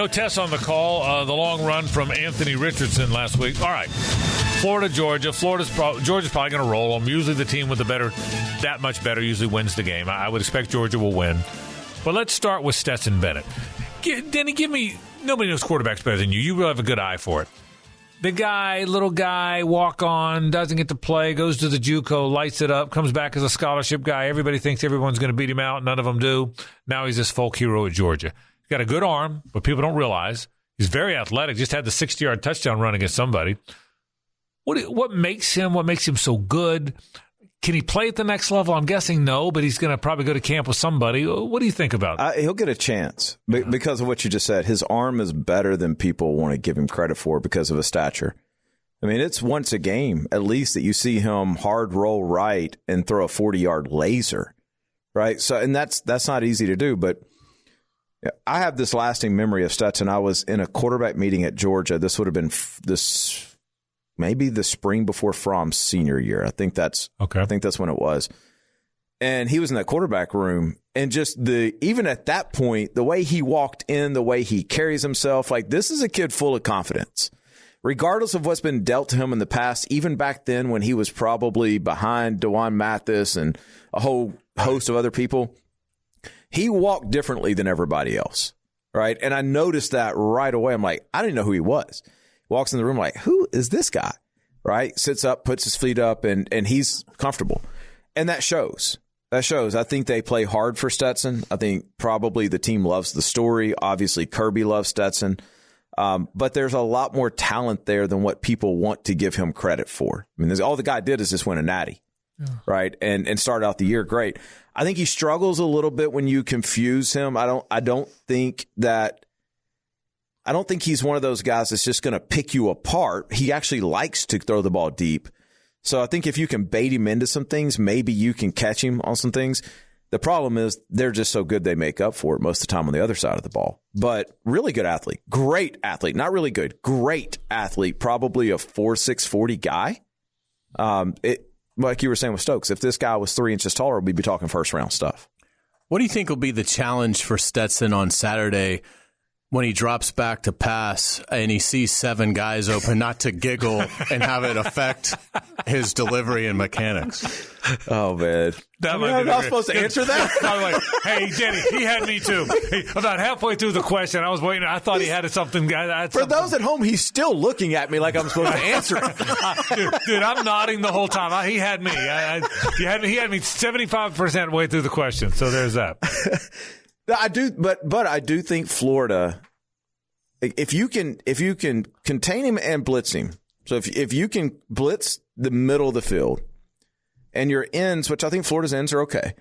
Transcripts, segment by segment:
No tests on the call. The long run from Anthony Richardson last week. All right. Florida, Georgia. Georgia's probably going to roll them. Usually the team with that much better usually wins the game. I would expect Georgia will win. But let's start with Stetson Bennett. Denny, nobody knows quarterbacks better than you. You really have a good eye for it. The guy, little guy, walk on, doesn't get to play, goes to the JUCO, lights it up, comes back as a scholarship guy. Everybody thinks everyone's going to beat him out. None of them do. Now he's this folk hero at Georgia. He's got a good arm, but people don't realize. He's very athletic. Just had the 60-yard touchdown run against somebody. What makes him so good? Can he play at the next level? I'm guessing no, but he's going to probably go to camp with somebody. What do you think about it? He'll get a chance because of what you just said. His arm is better than people want to give him credit for because of his stature. I mean, it's once a game, at least, that you see him hard roll right and throw a 40-yard laser, right? So, and that's not easy to do, but I have this lasting memory of Stetson. I was in a quarterback meeting at Georgia. This would have been maybe the spring before Fromm's senior year. I think that's when it was. And he was in that quarterback room, and just even at that point, the way he walked in, the way he carries himself, like, this is a kid full of confidence. Regardless of what's been dealt to him in the past, even back then when he was probably behind DeJuan Mathis and a whole host of other people, he walked differently than everybody else, right? And I noticed that right away. I'm like, I didn't know who he was. Walks in the room like, who is this guy, right? Sits up, puts his feet up, and he's comfortable. And that shows. I think they play hard for Stetson. I think probably the team loves the story. Obviously, Kirby loves Stetson. But there's a lot more talent there than what people want to give him credit for. I mean, all the guy did is just win a natty, right? And start out the year great. I think he struggles a little bit when you confuse him. I don't think he's one of those guys that's just going to pick you apart. He actually likes to throw the ball deep. So I think if you can bait him into some things, maybe you can catch him on some things. The problem is they're just so good they make up for it most of the time on the other side of the ball. But really good athlete. Great athlete. Not really good. Great athlete. Probably a 4.6 40 guy. Like you were saying with Stokes, if this guy was 3 inches taller, we'd be talking first-round stuff. What do you think will be the challenge for Stetson on Saturday when he drops back to pass and he sees 7 guys open, not to giggle and have it affect his delivery and mechanics? Oh, man. I'm not supposed to answer that? I'm like, hey, Denny, he had me too. About halfway through the question, I was waiting. I thought he had something. For those at home, he's still looking at me like I'm supposed to answer it. Dude, I'm nodding the whole time. He had me. He had me 75% way through the question. So there's that. I do, but I do think Florida, if you can contain him and blitz him. So if you can blitz the middle of the field and your ends, which I think Florida's ends are okay,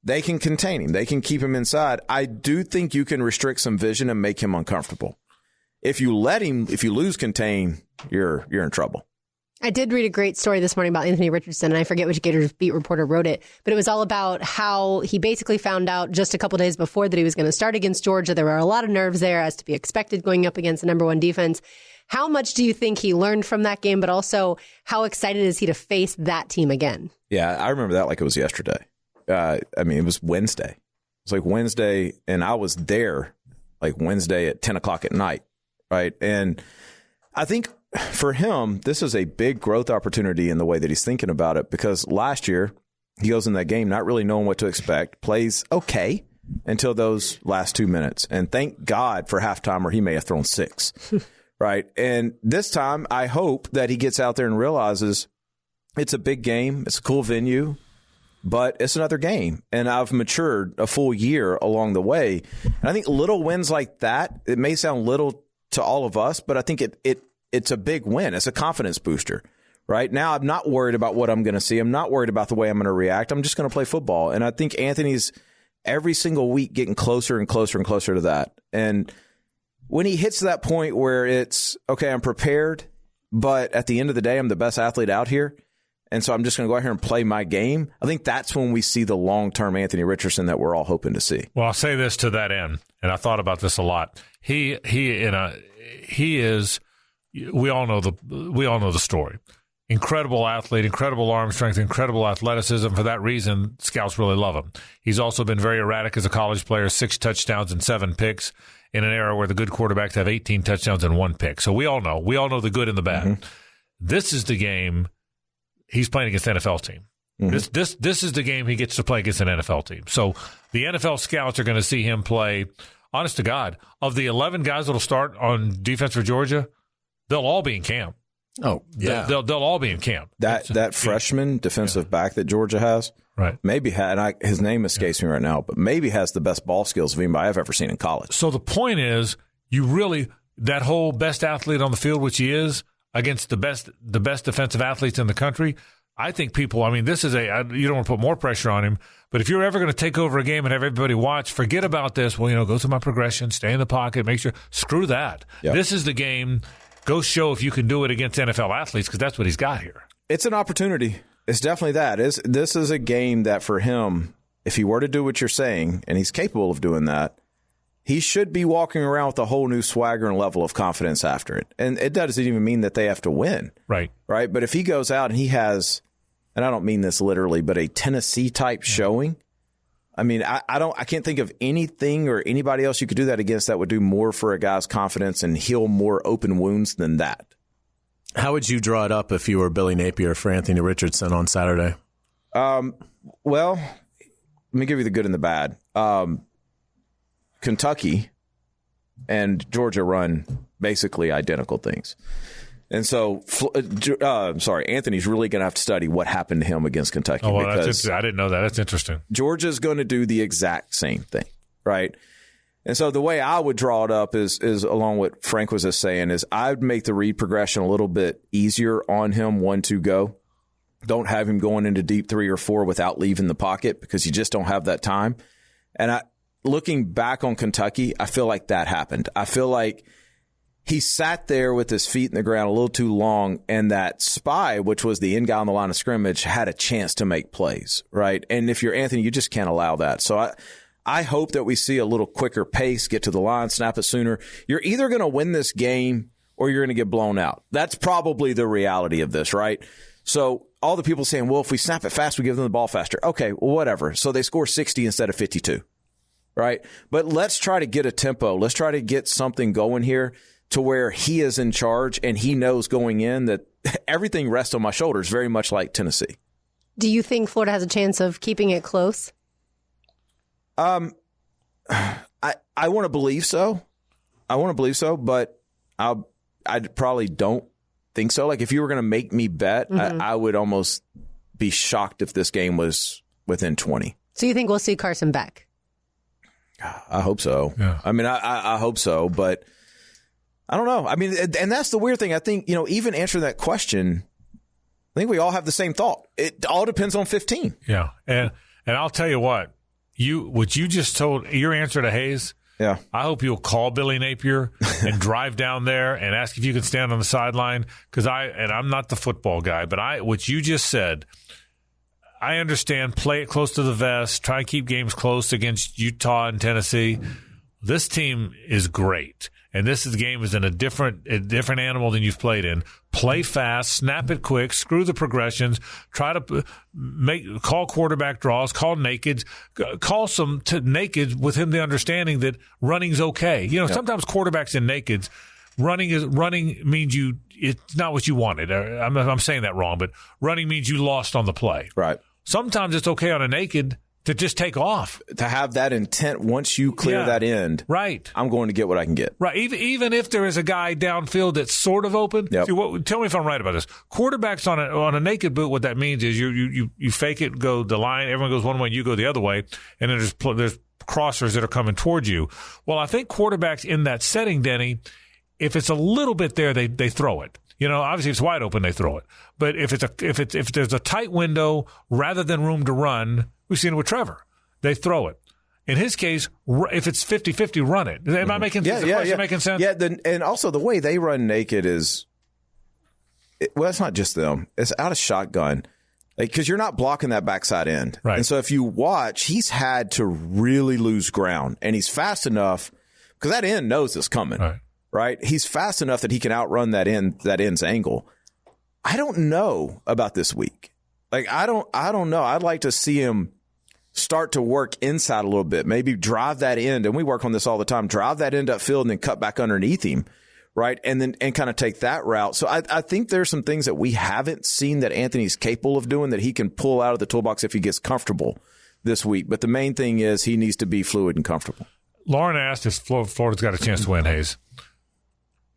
they can contain him. They can keep him inside. I do think you can restrict some vision and make him uncomfortable. If you lose contain, you're in trouble. I did read a great story this morning about Anthony Richardson, and I forget which Gators beat reporter wrote it, but it was all about how he basically found out just a couple days before that he was going to start against Georgia. There were a lot of nerves there, as to be expected, going up against the number 1 defense. How much do you think he learned from that game, but also how excited is he to face that team again? Yeah, I remember that like it was yesterday. It was Wednesday. It was like Wednesday, and I was there like Wednesday at 10 o'clock at night, right? And I think for him, this is a big growth opportunity in the way that he's thinking about it, because last year he goes in that game not really knowing what to expect, plays okay until those last 2 minutes. And thank God for halftime, or he may have thrown 6, right? And this time I hope that he gets out there and realizes it's a big game. It's a cool venue, but it's another game. And I've matured a full year along the way. And I think little wins like that, it may sound little to all of us, but I think it's a big win. It's a confidence booster. Right now, I'm not worried about what I'm going to see. I'm not worried about the way I'm going to react. I'm just going to play football. And I think Anthony's every single week getting closer and closer and closer to that. And when he hits that point where it's, okay, I'm prepared, but at the end of the day, I'm the best athlete out here, and so I'm just going to go out here and play my game, I think that's when we see the long-term Anthony Richardson that we're all hoping to see. Well, I'll say this to that end, and I thought about this a lot. He is, we all know the story. Incredible athlete, incredible arm strength, incredible athleticism. For that reason, scouts really love him. He's also been very erratic as a college player, 6 touchdowns and 7 picks. in an era where the good quarterbacks have 18 touchdowns and 1 pick. So we all know the good and the bad. Mm-hmm. This is the game he's playing against the NFL team. Mm-hmm. This is the game he gets to play against an NFL team. So the NFL scouts are going to see him play. Honest to God, of the 11 guys that'll start on defense for Georgia, they'll all be in camp. Oh, yeah. They'll all be in camp. That freshman defensive back that Georgia has, right? Maybe his name escapes me right now, but maybe has the best ball skills of anybody I've ever seen in college. So the point is, that whole best athlete on the field, which he is, against the best defensive athletes in the country. I think people, this is you don't want to put more pressure on him, but if you're ever going to take over a game and have everybody watch, forget about this. Well, go through my progression, stay in the pocket, make sure, screw that. Yep. This is the game. Go show if you can do it against NFL athletes, because that's what he's got here. It's an opportunity. It's definitely that. This is a game that for him, if he were to do what you're saying, and he's capable of doing that, he should be walking around with a whole new swagger and level of confidence after it. And it doesn't even mean that they have to win. Right. Right. But if he goes out and he has, and I don't mean this literally, but a Tennessee type showing, I can't think of anything or anybody else you could do that against that would do more for a guy's confidence and heal more open wounds than that. How would you draw it up if you were Billy Napier for Anthony Richardson on Saturday? Well, let me give you the good and the bad. Kentucky and Georgia run basically identical things. And so, Anthony's really going to have to study what happened to him against Kentucky. Oh, well, I didn't know that. That's interesting. Georgia's going to do the exact same thing, right? And so the way I would draw it up is along what Frank was just saying, is I'd make the read progression a little bit easier on him 1-2 go. Don't have him going into deep 3 or 4 without leaving the pocket, because you just don't have that time. And looking back on Kentucky, I feel like that happened. I feel like he sat there with his feet in the ground a little too long, and that spy, which was the end guy on the line of scrimmage, had a chance to make plays, right? And if you're Anthony, you just can't allow that. So I hope that we see a little quicker pace, get to the line, snap it sooner. You're either going to win this game or you're going to get blown out. That's probably the reality of this, right? So all the people saying, well, if we snap it fast, we give them the ball faster. Okay, well, whatever. So they score 60 instead of 52, right? But let's try to get a tempo. Let's try to get something going here to where he is in charge and he knows going in that everything rests on my shoulders, very much like Tennessee. Do you think Florida has a chance of keeping it close? I want to believe so. But I probably don't think so. Like, if you were going to make me bet, I would almost be shocked if this game was within 20. So you think we'll see Carson back? I hope so. Yeah. I hope so, but I don't know. And that's the weird thing. I think, even answering that question, I think we all have the same thought. It all depends on 15. Yeah. And I'll tell you what you just told, your answer to Hayes. Yeah. I hope you'll call Billy Napier and drive down there and ask if you can stand on the sideline. I'm not the football guy, but what you just said, I understand, play it close to the vest, try and keep games close against Utah and Tennessee. This team is great. And this game is in a different animal than you've played in. Play fast, snap it quick, screw the progressions, try to call quarterback draws, call nakeds, call some nakeds with him the understanding that running's okay. Sometimes quarterbacks in nakeds, running means it's not what you wanted. I'm saying that wrong, but running means you lost on the play. Right. Sometimes it's okay on a naked to just take off. To have that intent once you clear that end. Right. I'm going to get what I can get. Right. Even if there is a guy downfield that's sort of open. Yep. See, tell me if I'm right about this. Quarterbacks on a naked boot, what that means is you fake it, go the line, everyone goes one way, you go the other way, and then there's crossers that are coming towards you. Well, I think quarterbacks in that setting, Denny, if it's a little bit there, they throw it. Obviously if it's wide open, they throw it. But if there's a tight window rather than room to run, we've seen it with Trevor. They throw it. In his case, if it's 50-50, run it. Am I making making sense? Yeah, and also the way they run naked is, it's not just them. It's out of shotgun. Because you're not blocking that backside end. Right. And so if you watch, he's had to really lose ground. And he's fast enough, because that end knows it's coming. Right? He's fast enough that he can outrun that end's angle. I don't know about this week. Like, I don't know. I'd like to see him start to work inside a little bit, maybe drive that end, and we work on this all the time, drive that end upfield and then cut back underneath him, right? And kind of take that route. So I think there's some things that we haven't seen that Anthony's capable of doing that he can pull out of the toolbox if he gets comfortable this week. But the main thing is he needs to be fluid and comfortable. Lauren asked if Florida's got a chance to win, Hayes.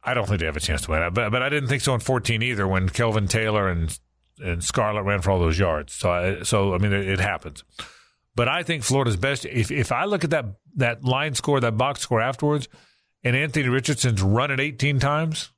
I don't think they have a chance to win, but I didn't think so in 14 either when Kelvin Taylor and Scarlett ran for all those yards. So I mean, it happens. But I think Florida's best. If I look at that line score, that box score afterwards, and Anthony Richardson's run it 18 times,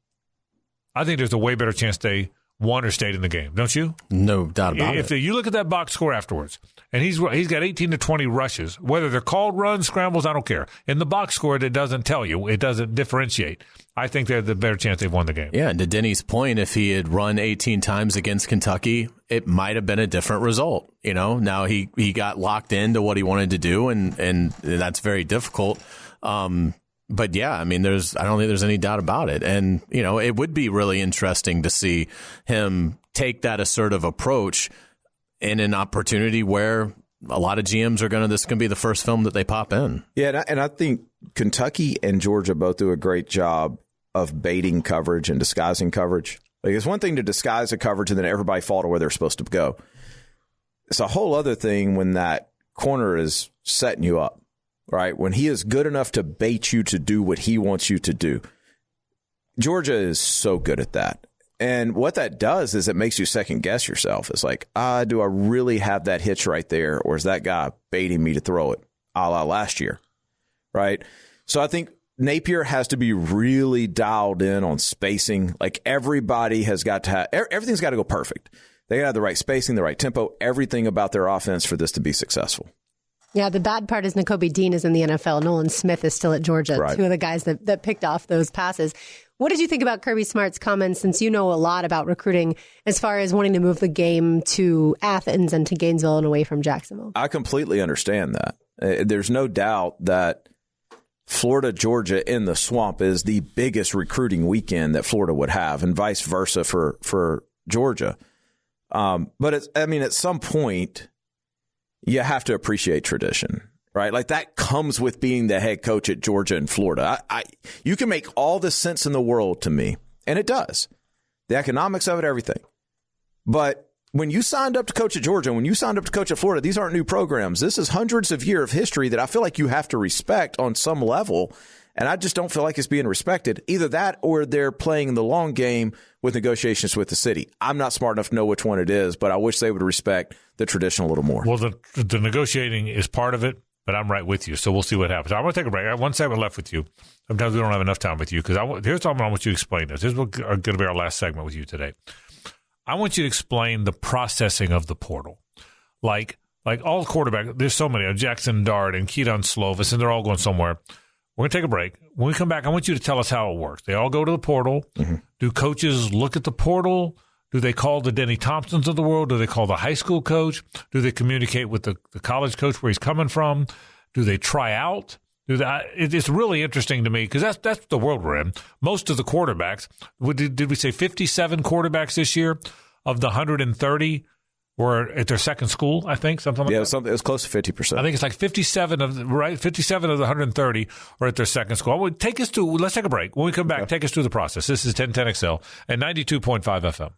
I think there's a way better chance they won or stayed in the game. Don't you? No doubt about it. If you look at that box score afterwards, and he's got 18 to 20 rushes, whether they're called runs, scrambles, I don't care. In the box score, it doesn't tell you. It doesn't differentiate. I think they're the better chance they've won the game. Yeah, and to Denny's point, if he had run 18 times against Kentucky, it might have been a different result. You know, now he got locked into what he wanted to do, and that's very difficult. But yeah, I mean, I don't think there's any doubt about it. And, you know, it would be really interesting to see him take that assertive approach in an opportunity where a lot of GMs this is going to be the first film that they pop in. Yeah, and I think Kentucky and Georgia both do a great job of baiting coverage and disguising coverage. Like, it's one thing to disguise a coverage and then everybody fall to where they're supposed to go. It's a whole other thing when that corner is setting you up. Right, when he is good enough to bait you to do what he wants you to do. Georgia is so good at that. And what that does is it makes you second guess yourself. It's like, do I really have that hitch right there? Or is that guy baiting me to throw it a la last year? Right. So I think Napier has to be really dialed in on spacing. Like, everybody has got to have, everything's got to go perfect. They got to have the right spacing, the right tempo, everything about their offense for this to be successful. Yeah, the bad part is Nakobe Dean is in the NFL. Nolan Smith is still at Georgia, right. Two of the guys that picked off those passes. What did you think about Kirby Smart's comments, since you know a lot about recruiting, as far as wanting to move the game to Athens and to Gainesville and away from Jacksonville? I completely understand that. There's no doubt that Florida, Georgia in the swamp is the biggest recruiting weekend that Florida would have, and vice versa for Georgia. But at some point, you have to appreciate tradition, right? Like, that comes with being the head coach at Georgia and Florida. You can make all the sense in the world to me, and it does. The economics of it, everything. But when you signed up to coach at Georgia, when you signed up to coach at Florida, these aren't new programs. This is hundreds of years of history that I feel like you have to respect on some level, and I just don't feel like it's being respected. Either that or they're playing the long game with negotiations with the city. I'm not smart enough to know which one it is, but I wish they would respect the tradition a little more. Well, the negotiating is part of it, but I'm right with you, so we'll see what happens. I want to take a break. I have 1 segment left with you. Sometimes we don't have enough time with you, because here's what I want you to explain this. This is going to be our last segment with you today. I want you to explain the processing of the portal. Like all quarterbacks, there's so many, Jackson Dart and Keaton Slovis, and they're all going somewhere. We're going to take a break. When we come back, I want you to tell us how it works. They all go to the portal. Mm-hmm. Do coaches look at the portal? Do they call the Denny Thompsons of the world? Do they call the high school coach? Do they communicate with the college coach where he's coming from? Do they try out? It's really interesting to me, because that's the world we're in. Most of the quarterbacks, did we say 57 quarterbacks this year of the 130 were at their second school, I think, something like that? Yeah, it was close to 50%. I think it's like 57 of the 130 are at their second school. Let's take a break. When we come back, Take us through the process. This is 1010XL and 92.5 FM.